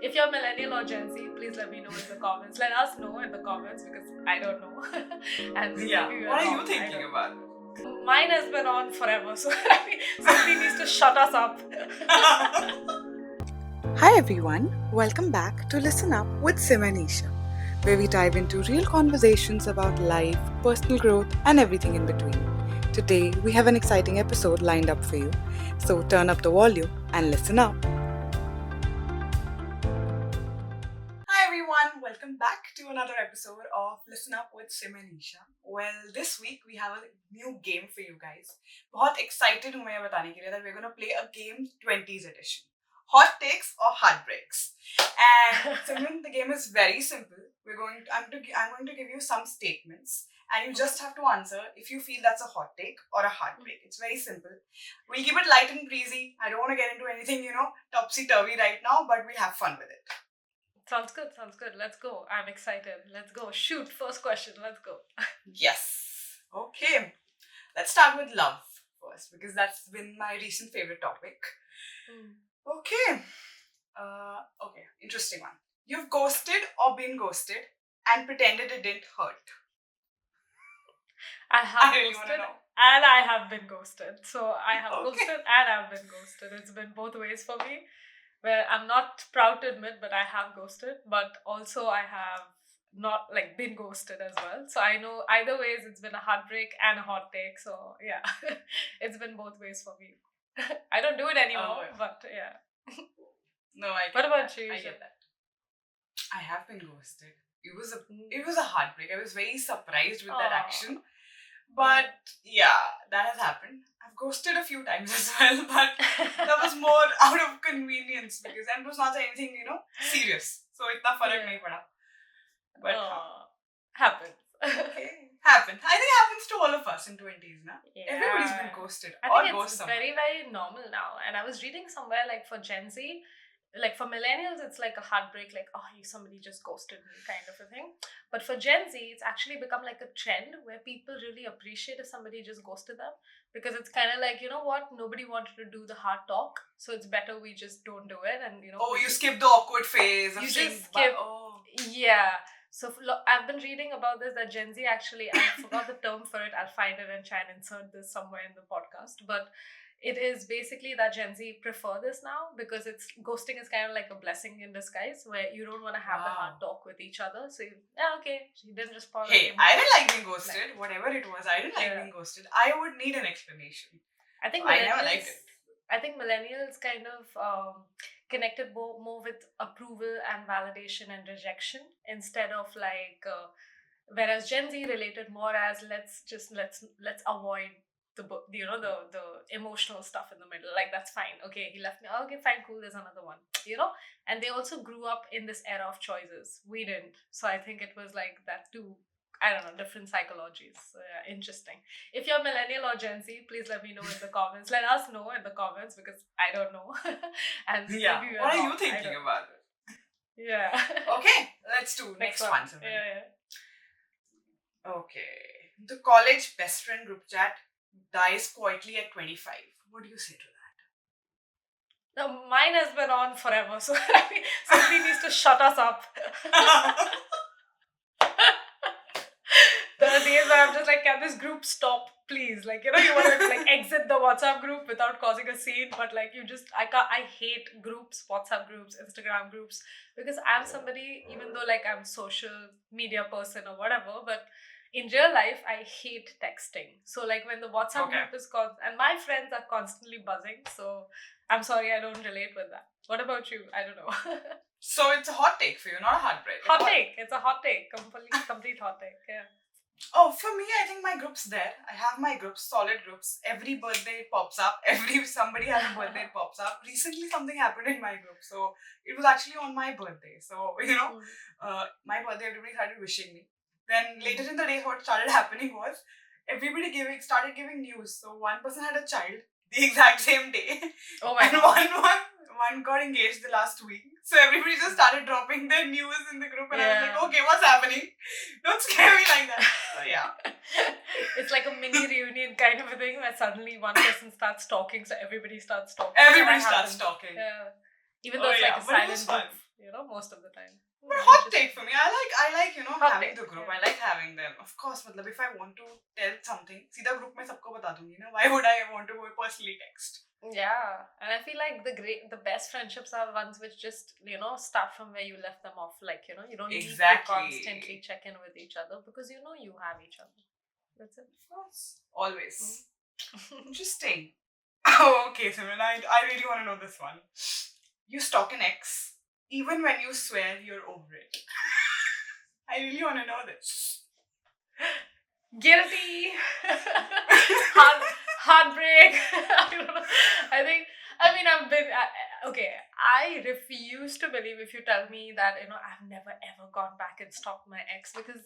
If you're millennial or Gen Z, please let me know in the comments. Let us know in the comments because I don't know. And Yeah. maybe What are you wrong. thinking about? Mine has been on forever, so somebody needs to shut us up. Hi everyone, welcome back to Listen Up with Simran Isha, where we dive into real conversations about life, personal growth, and everything in between. Today, we have an exciting episode lined up for you, so turn up the volume and listen up. Hi everyone, welcome back to another episode of Listen Up with Simran Isha. Well, this week we have a new game for you guys. बहुत excited हूँ मैं ये बताने के लिए that we're going to play a game 20s edition. Hot takes or heartbreaks. And Simran, the game is very simple. I'm going to give you some statements, and you just have to answer if you feel that's a hot take or a heartbreak. It's very simple. We'll keep it light and breezy. I don't want to get into anything, topsy-turvy right now, but we'll have fun with it. Sounds good. Let's go. I'm excited. Let's go. Shoot. First question. Let's go. Yes. Okay. Let's start with love first, because that's been my recent favorite topic. Okay. Okay. Interesting one. You've ghosted or been ghosted and pretended it didn't hurt. I have really ghosted wanna know. and I have been ghosted. So I have Okay. ghosted and I've been ghosted. It's been both ways for me. Where I'm not proud to admit, but I have ghosted. But also I have not been ghosted as well. So I know either ways it's been a heartbreak and a hot take. So yeah, it's been both ways for me. I don't do it anymore, but yeah. No, I get What about that. you? I get that. I have been ghosted. It was a heartbreak. I was very surprised with that action. But yeah, that has happened. I've ghosted a few times as well, but that was more out of convenience because it was not anything, serious. So itna farak nahi pada. But happens. Okay. Happened. I think it happens to all of us in 20s, na? Yeah. Everybody's been ghosted. I think it's very, very normal now. And I was reading somewhere for Gen Z, for millennials, it's like a heartbreak, somebody just ghosted me kind of a thing. But for Gen Z, it's actually become like a trend where people really appreciate if somebody just ghosted them, because it's kind of like, you know what, nobody wanted to do the hard talk, so it's better we just don't do it. And you skip the awkward phase. You just skip. Yeah. So I've been reading about this, that Gen Z actually, I forgot the term for it, I'll find it and try and insert this somewhere in the podcast, but it is basically that Gen Z prefer this now because ghosting is kind of like a blessing in disguise, where you don't want to have the hard talk with each other. So okay, she didn't respond. Hey, I didn't like being ghosted. Whatever it was, I didn't like being ghosted. I would need an explanation. I think I never liked it. I think millennials kind of connected more with approval and validation and rejection instead of whereas Gen Z related more as let's avoid the emotional stuff in the middle. That's fine. Okay, he left me. Okay, fine, cool. There's another one. And they also grew up in this era of choices. We didn't. So I think it was like that too. I don't know, different psychologies. So yeah, interesting. If you're millennial or Gen Z, please let me know in the comments. Let us know in the comments because I don't know. And yeah, what are you thinking about it? Yeah. Okay, let's do next one. Yeah. Okay. The college best friend group chat dies quietly at 25. What do you say to that? Now, mine has been on forever, so somebody needs to shut us up. There are days where I'm just like, can this group stop, please? You want to exit the WhatsApp group without causing a scene, but I hate groups, WhatsApp groups, Instagram groups, because I'm somebody, even though I'm social media person or whatever, but in real life, I hate texting. So when the WhatsApp group is and my friends are constantly buzzing, so I'm sorry, I don't relate with that. What about you? I don't know. So it's a hot take for you, not a heartbreak. Hot take. It's a hot take. Complete hot take. Yeah. Oh, for me, I think my group's there. I have my groups, solid groups. Every birthday it pops up. Somebody has a birthday, it pops up. Recently, something happened in my group. So, it was actually on my birthday. So, my birthday, everybody started wishing me. Then, later in the day, what started happening was, everybody started giving news. So, one person had a child the exact same day. Oh my God. One got engaged the last week. So everybody just started dropping their news in the group and I was like, okay, what's happening? Don't scare me like that. So yeah. It's like a mini reunion kind of a thing where suddenly one person starts talking, so everybody starts talking. Everybody starts talking. Yeah. Even though it's a silent group, most of the time. But Hmm, hot interesting. take for me. I like Hot having take, the group. yeah. I like having them. Of course, मतलब if I want to tell something, सीधा group में सबको बता दूंगी ना. Why would I want to personally text? Yeah, and I feel like the best friendships are ones which just start from where you left them off. Like you don't need to constantly Exactly. check in with each other because you have each other. That's it. Of course. Always. Mm. Interesting. Oh, okay, Simran. I really want to know this one. You stalk an ex even when you swear you're over it. I really want to know this. Guilty. Heartbreak. I don't know. I've been okay. I refuse to believe if you tell me that I've never ever gone back and stalked my ex, because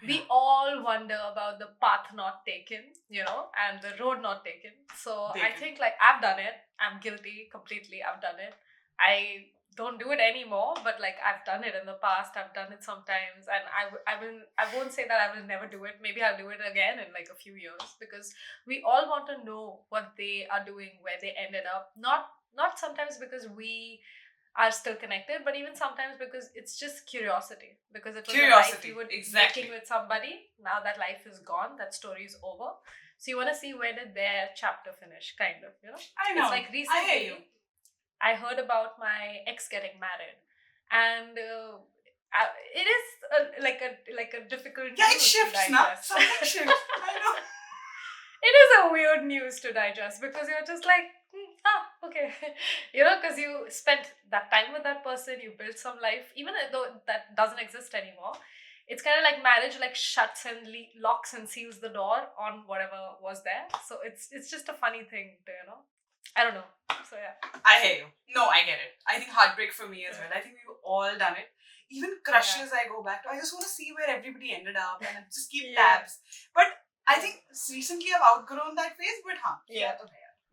we all wonder about the path not taken, and the road not taken. So I Taken. think like I've done it. I'm guilty completely. I've done it. I don't do it anymore, but like I've done it in the past. I've done it sometimes, and I won't say that I will never do it. Maybe I'll do it again in like a few years, because we all want to know what they are doing, where they ended up. Not sometimes because we are still connected, but even sometimes because it's just curiosity. Because it was a life Curiosity. you were Exactly. making with somebody. Now that life is gone, that story is over. So you want to see where did their chapter finish, kind of. I know. It's like I recently hear you. I heard about my ex getting married, and it is like a difficult Yeah, it news to shifts, na? digest. Something shifts. I know. It is a weird news to digest, because you're just like, okay, because you spent that time with that person, you built some life, even though that doesn't exist anymore. It's kind of like marriage, like shuts and locks and seals the door on whatever was there. So it's just a funny thing to I don't know. So yeah. I hear you. No, I get it. I think heartbreak for me as well. I think we've all done it. Even crushes I go back to. I just want to see where everybody ended up and I just keep tabs. But I think recently I've outgrown that phase, but Yeah.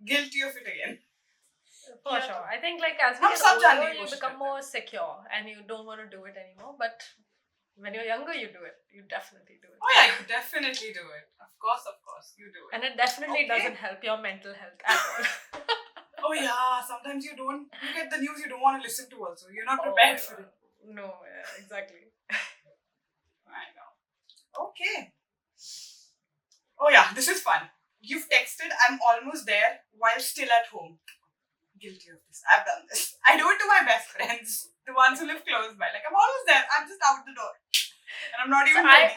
Guilty of it again. For Yeah, sure. to- I think like as we हम get सब जानने older, की you कोशिश become करते हैं. more secure and you don't want to do it anymore. But when you're younger, you do it. You definitely do it. Oh yeah, you definitely do it. Of course, you do it. And it definitely Okay. doesn't help your mental health at all. Oh yeah, sometimes you get the news you don't want to listen to also. You're not Oh prepared my for God. it. No, yeah, exactly. I know. Okay. Oh yeah, this is fun. You've texted, I'm almost there while still at home. Guilty of this. I've done this. I do it to my best friends, the ones who live close by. Like, I'm almost there. I'm just out the door. And I'm not So even ready.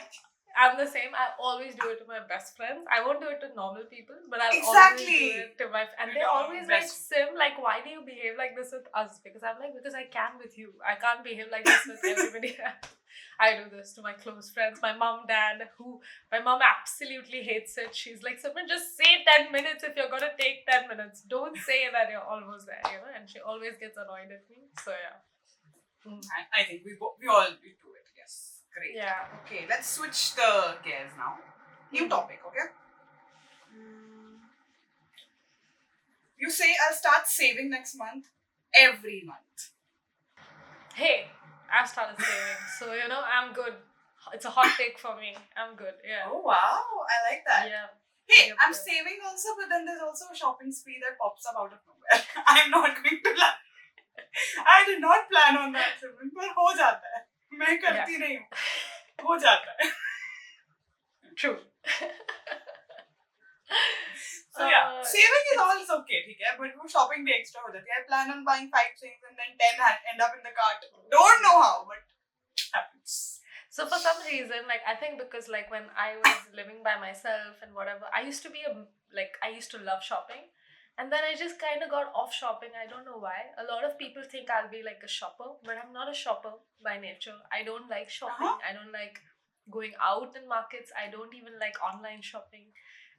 I'm the same. I always do it to my best friends. I won't do it to normal people, but I'll always Exactly. do it to my and You they're know, always like, best. Sim, like why do you behave like this with us? Because I'm like, because I can with you. I can't behave like this with everybody else. I do this to my close friends, my mom, dad, who my mom absolutely hates it. She's like, Simran, just say 10 minutes if you're gonna take 10 minutes. Don't say that you're almost there, and she always gets annoyed at me. So yeah. I think we all do it. Yes. Great. Yeah. Okay, let's switch the gears now. New topic, okay? You say I'll start saving next month, every month. Hey, I've started saving, so I'm good. It's a hot take for me. I'm good. Yeah. Oh wow, I like that. Yeah. Hey, Yep, I'm yep. saving also, but then there's also a shopping spree that pops up out of nowhere. I'm not going to plan. I did not plan on that, Simran, पर हो जाता है. मैं करती नहीं हूँ. हो जाता है. True. So yeah, saving is all is okay, ठीक है? But वो shopping भी extra हो जाती है. I plan on buying 5 things and then 10 end up in the cart. Don't know how, but it happens. So for some reason, like I think because like when I was living by myself and whatever, I used to love shopping. And then I just kind of got off shopping. I don't know why. A lot of people think I'll be like a shopper, but I'm not a shopper by nature. I don't like shopping. I don't like going out in markets. I don't even like online shopping.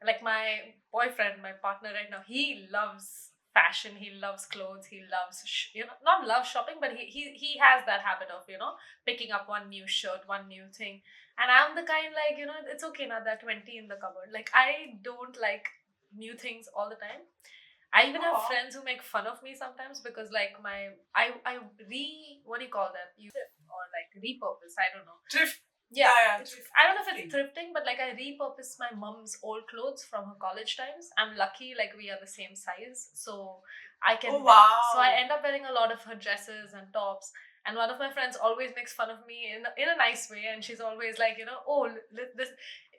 Like my boyfriend, my partner right now, he loves fashion. He loves clothes. He loves, not love shopping, but he has that habit of, picking up one new shirt, one new thing. And I'm the kind like, it's okay now that 20 in the cupboard. Like I don't like new things all the time. I even have friends who make fun of me sometimes because like I what do you call that? You or like repurpose, I don't know. Thrift. Yeah, thrift. I don't know if it's thrifting, but like I repurpose my mom's old clothes from her college times. I'm lucky like we are the same size, so I can Oh wow. so I end up wearing a lot of her dresses and tops. And one of my friends always makes fun of me in a nice way, and she's always like, oh, this.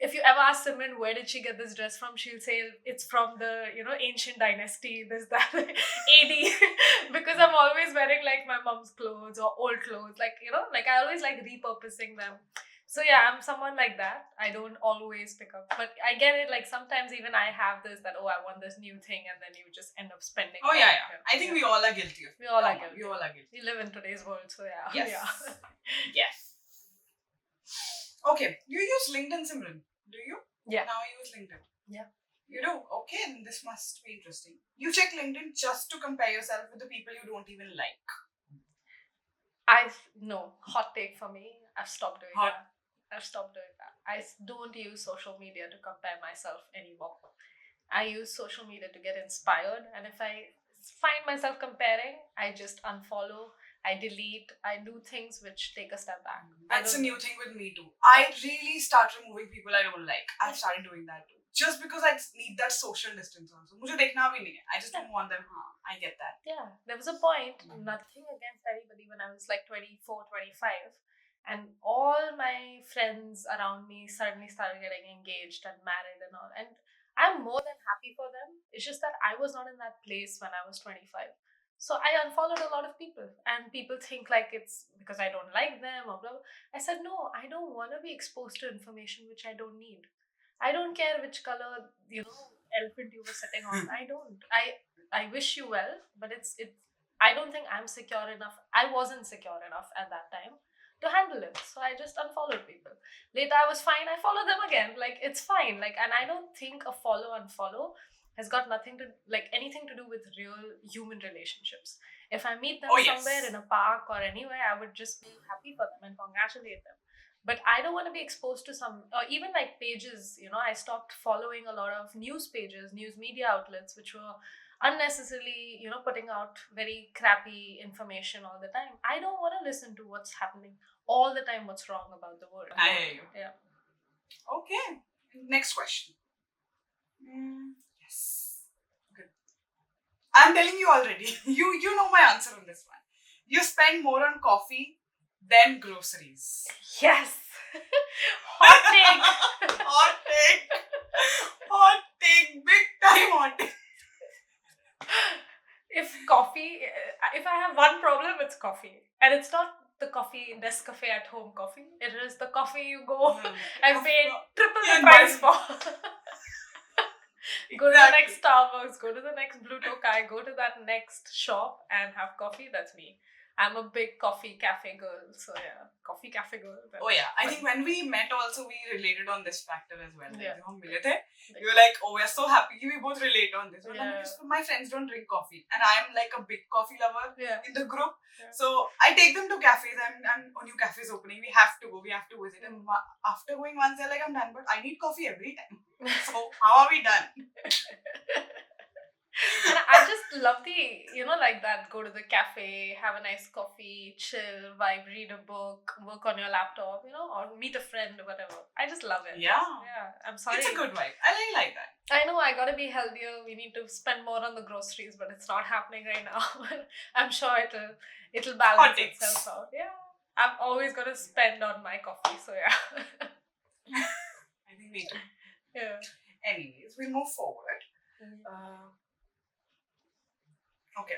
If you ever ask Simran where did she get this dress from, she'll say it's from the ancient dynasty, this that AD, because I'm always wearing like my mom's clothes or old clothes, like like I always like repurposing them. So yeah, I'm someone like that. I don't always pick up, but I get it. Like sometimes even I have this that, oh, I want this new thing, and then you just end up spending. Oh yeah. I think we all are guilty of it. We all are guilty. We all are guilty. We live in today's world, so yeah. Yes. Yeah. Yes. Okay, you use LinkedIn, Simran? Do you? Yeah. Now you use LinkedIn. Yeah. You do? Okay, then this must be interesting. You check LinkedIn just to compare yourself with the people you don't even like. No, hot take for me. I've stopped doing that. I've stopped doing that. I don't use social media to compare myself anymore. I use social media to get inspired, and if I find myself comparing, I just unfollow, I delete, I do things which take a step back. That's a new thing with me too. I really start removing people I don't like. I've started doing that too. Just because I need that social distance also. मुझे देखना भी नहीं है. I just don't want them. I get that. Yeah, there was a point, nothing against anybody, when I was like 24, 25. And all my friends around me suddenly started getting engaged and married and all. And I'm more than happy for them. It's just that I was not in that place when I was 25. So I unfollowed a lot of people. And people think like it's because I don't like them or blah, blah. I said, no, I don't want to be exposed to information which I don't need. I don't care which color, elephant you were sitting on. I don't. I wish you well, but it's I don't think I'm secure enough. I wasn't secure enough at that time to handle it. So I just unfollowed people. Later I was fine, I followed them again. Like it's fine. Like, and I don't think a unfollow has got anything to do with real human relationships. If I meet them somewhere in a park or anywhere, I would just be happy for them and congratulate them. But I don't want to be exposed to some, or even like pages, I stopped following a lot of news pages, news media outlets, which were unnecessarily, putting out very crappy information all the time. I don't want to listen to what's happening all the time, what's wrong about the world. I hear you. Yeah. Okay. Next question. Yes. Good. I'm telling you already. You know my answer on this one. You spend more on coffee than groceries. Yes. Hot take. Hot take. Hot take. Big time hot take. If I have one problem, it's coffee. And it's not the coffee, Nescafe at home coffee. It is the coffee you go and pay triple the price for. Go to the next Starbucks, go to the next Blue Tokai, go to that next shop and have coffee. That's me. I'm a big coffee cafe girl. So yeah, coffee cafe girl. Oh yeah, I think when we met also we related on this factor as well. Yeah. You were like, oh, we're so happy we both relate on this. Yeah. Because my friends don't drink coffee and I'm like a big coffee lover in the group. Yeah. So I take them to cafes and new cafes opening. We have to go, we have to visit. And after going once, they're like, I'm done, but I need coffee every time. So how are we done? And I just love like that, go to the cafe, have a nice coffee, chill, vibe, read a book, work on your laptop, or meet a friend or whatever. I just love it. Yeah. I'm sorry. It's a good vibe. I really like that. I know I gotta be healthier. We need to spend more on the groceries, but it's not happening right now. I'm sure it'll balance itself out. Yeah. I'm always gonna spend on my coffee, so yeah. I think me too. Yeah. Anyways, we'll move forward. Okay.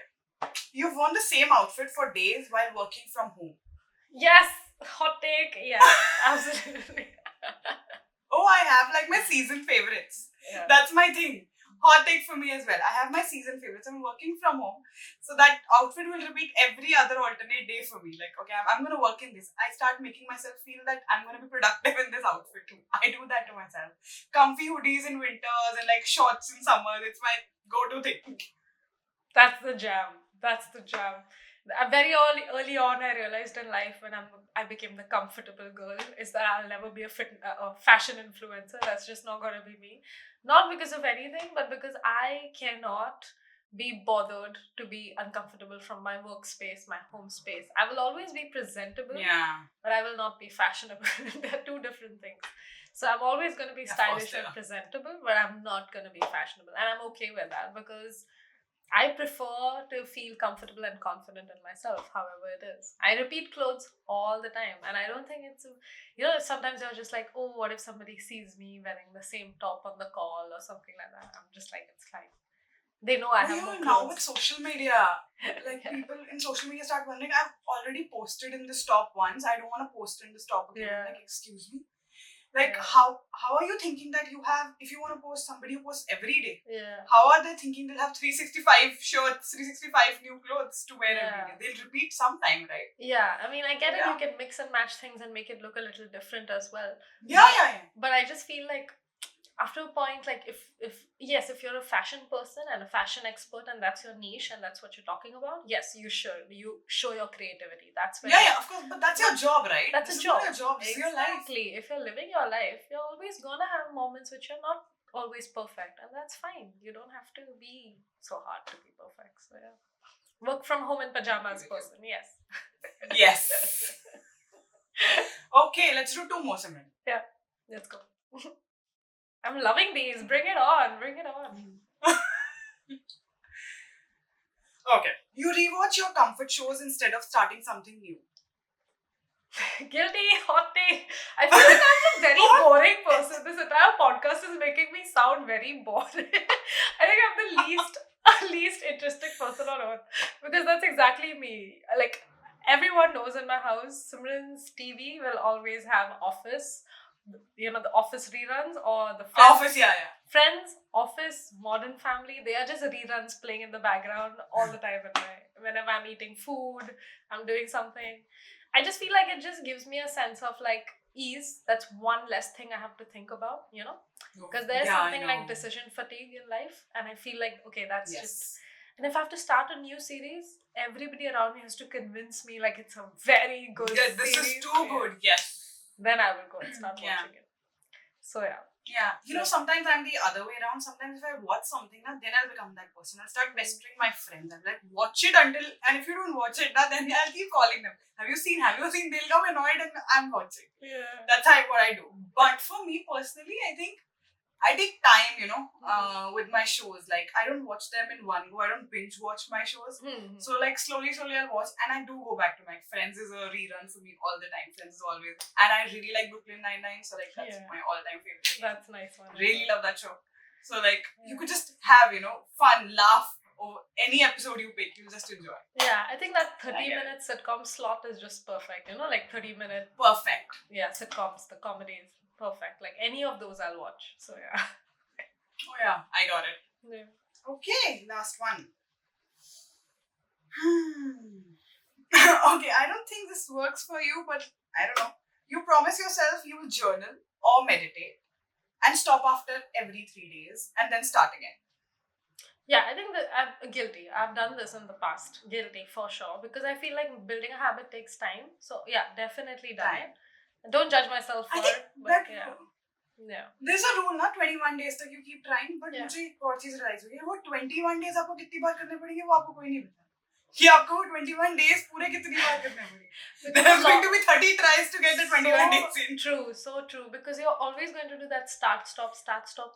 You've worn the same outfit for days while working from home. Yes! Hot take. Yeah, absolutely. Oh, I have like my season favorites. Yeah. That's my thing. Hot take for me as well. I have my season favorites. I'm working from home. So that outfit will repeat every other alternate day for me. Like, okay, I'm going to work in this. I start making myself feel that I'm going to be productive in this outfit too. I do that to myself. Comfy hoodies in winters and like shorts in summer. It's my go-to thing. That's the jam. Very early on, I realized in life when I became the comfortable girl is that I'll never be a fashion influencer. That's just not gonna be me. Not because of anything, but because I cannot be bothered to be uncomfortable from my workspace, my home space. I will always be presentable, but I will not be fashionable. They're two different things. So I'm always going to be stylish and presentable, but I'm not going to be fashionable. And I'm okay with that because I prefer to feel comfortable and confident in myself, however it is. I repeat clothes all the time, and I don't think sometimes you're just like, oh, what if somebody sees me wearing the same top on the call or something like that? I'm just like, it's fine. They know I Oh, have more now with clothes. social media, like people in social media start wondering, I've already posted in this top once. I don't want to post in this top again. I'm Yeah. like, excuse me. Like, Yeah. how are you thinking that you have, if you want to post somebody who posts every day, Yeah. how are they thinking they'll have 365 shirts, 365 new clothes to wear every day? They'll repeat sometime, right? Yeah, I mean, I get it. Yeah. You can mix and match things and make it look a little different as well. Yeah, But- yeah, yeah. But I just feel like after a point, like if you're a fashion person and a fashion expert and that's your niche and that's what you're talking about, yes, you show your creativity. That's where Yeah, of course. But that's your job, right? That's this a is job. not your job. This is your life. Exactly. If you're living your life, you're always gonna have moments which are not always perfect, and that's fine. You don't have to be so hard to be perfect. So yeah, work from home in pajamas person. Yes. Yes. Okay, let's do two more, Simran. Let's go. I'm loving these. Bring it on. Bring it on. Okay. You rewatch your comfort shows instead of starting something new. Guilty, hot take. I feel like I'm a very boring person. This entire podcast is making me sound very boring. I think I'm the least interesting person on earth because that's exactly me. Like everyone knows in my house, Simran's TV will always have Office, the Office reruns or the Friends. Office, yeah. Friends, Office, Modern Family, they are just reruns playing in the background all the time. Whenever I'm eating food, I'm doing something. I just feel like it just gives me a sense of like ease. That's one less thing I have to think about, because there's something like decision fatigue in life, and I feel like okay, that's just. And if I have to start a new series, everybody around me has to convince me like it's a very good series. This is too good. Yes. Then I will go and start watching it. So yeah. Yeah, sometimes I'm the other way around. Sometimes if I watch something, then I'll become that person. I'll start pestering my friends. I'm like, watch it until, and if you don't watch it, then I'll keep calling them. Have you seen? They'll come annoyed and I'm watching. Yeah. That's what I do. But for me personally, I think I take time, with my shows. Like, I don't watch them in one go. I don't binge watch my shows. Mm-hmm. So, like, slowly I'll watch. And I do go back to my Friends is a rerun for me all the time. Friends is always. And I really like Brooklyn Nine-Nine. So, like, that's my all-time favorite. That's a nice one. Really love that show. So, like, you could just have, fun, laugh over any episode you pick. You'll just enjoy. Yeah, I think that 30-minute sitcom slot is just perfect. Like 30-minute. Perfect. Yeah, sitcoms, the comedies. Perfect. Like any of those I'll watch. So yeah. Oh yeah, I got it. Yeah. Okay, last one. Okay, I don't think this works for you, but I don't know. You promise yourself you will journal or meditate and stop after every 3 days and then start again. Yeah, I think that I'm guilty. I've done this in the past. Guilty for sure. Because I feel like building a habit takes time. So yeah, definitely done it. Don't judge myself for it. But yeah. There's a rule ना 21 days तक you keep trying, but मुझे एक और चीज realize हुई है वो 21 days आपको कितनी बार करने पड़ेंगे वो आपको कोई नहीं पता कि आपको 21 days पूरे कितनी बार करने पड़ेंगे. There's going to be 30 tries to get the 21 days in. True, so true. Because you're always going to do that start stop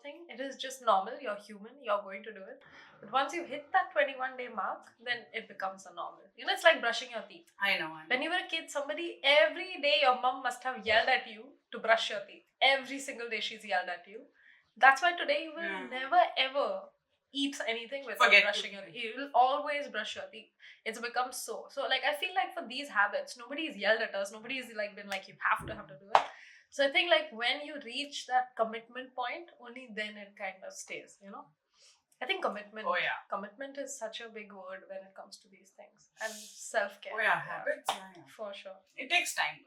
thing. It is just normal. You're human. You're going to do it. But once you hit that 21-day mark, then it becomes a normal. It's like brushing your teeth. I know. When you were a kid, every day your mom must have yelled at you to brush your teeth. Every single day she's yelled at you. That's why today you will never ever eat anything without brushing your teeth. You will always brush your teeth. It's become so. So like I feel like for these habits, nobody's yelled at us. Nobody's like been like you have to do it. So I think like when you reach that commitment point, only then it kind of stays, I think commitment. Oh yeah. Commitment is such a big word when it comes to these things. And self-care. Oh yeah, habits. Yeah. For sure. It takes time.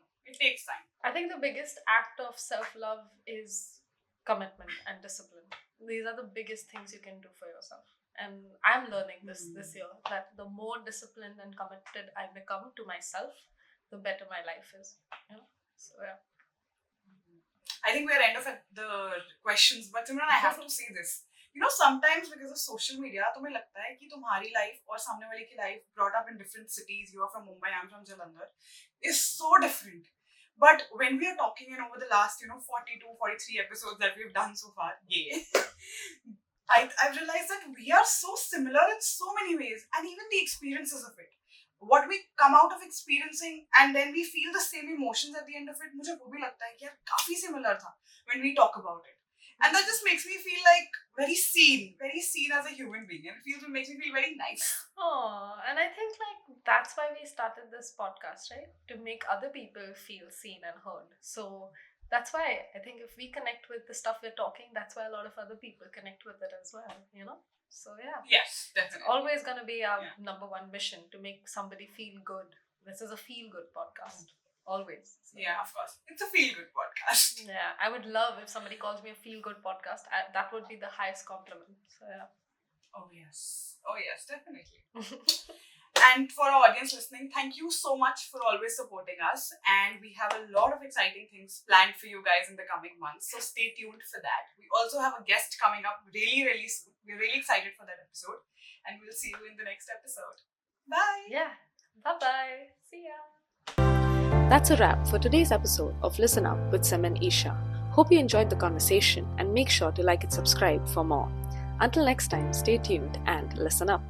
I think the biggest act of self-love is commitment and discipline. These are the biggest things you can do for yourself. And I'm learning this year, that the more disciplined and committed I become to myself, the better my life is. So yeah. I think we're end of the questions, but Simran, I have to say this. Sometimes because of social media, तुम्हें लगता है कि तुम्हारी life और सामने वाले की life brought up in different cities, you are from Mumbai, I'm from Jalandhar, is so different. But when we are talking over the last, 42, 43 episodes that we've done so far, I've realized that we are so similar in so many ways, and even the experiences of it. What we come out of experiencing, and then we feel the same emotions at the end of it. मुझे वो भी लगता है कि यार काफी similar था when we talk about it, and that just makes me feel like very seen as a human being, and it makes me feel very nice. Oh, and I think like that's why we started this podcast, right? To make other people feel seen and heard. So that's why I think if we connect with the stuff we're talking, that's why a lot of other people connect with it as well, you know? So yeah. Yes, It's definitely. always going to be our number one mission to make somebody feel good. This is a feel good podcast. Always. So, Yeah, of course. It's a feel good podcast. yeah, I would love if somebody calls me a feel good podcast. That would be the highest compliment. So yeah. Oh yes, definitely. And for our audience listening, thank you so much for always supporting us. And we have a lot of exciting things planned for you guys in the coming months. So stay tuned for that. We also have a guest coming up really soon. We're really excited for that episode. And we'll see you in the next episode. Bye. Yeah. Bye-bye. See ya. That's a wrap for today's episode of Listen Up with Simran Isha. Hope you enjoyed the conversation and make sure to like and subscribe for more. Until next time, stay tuned and listen up.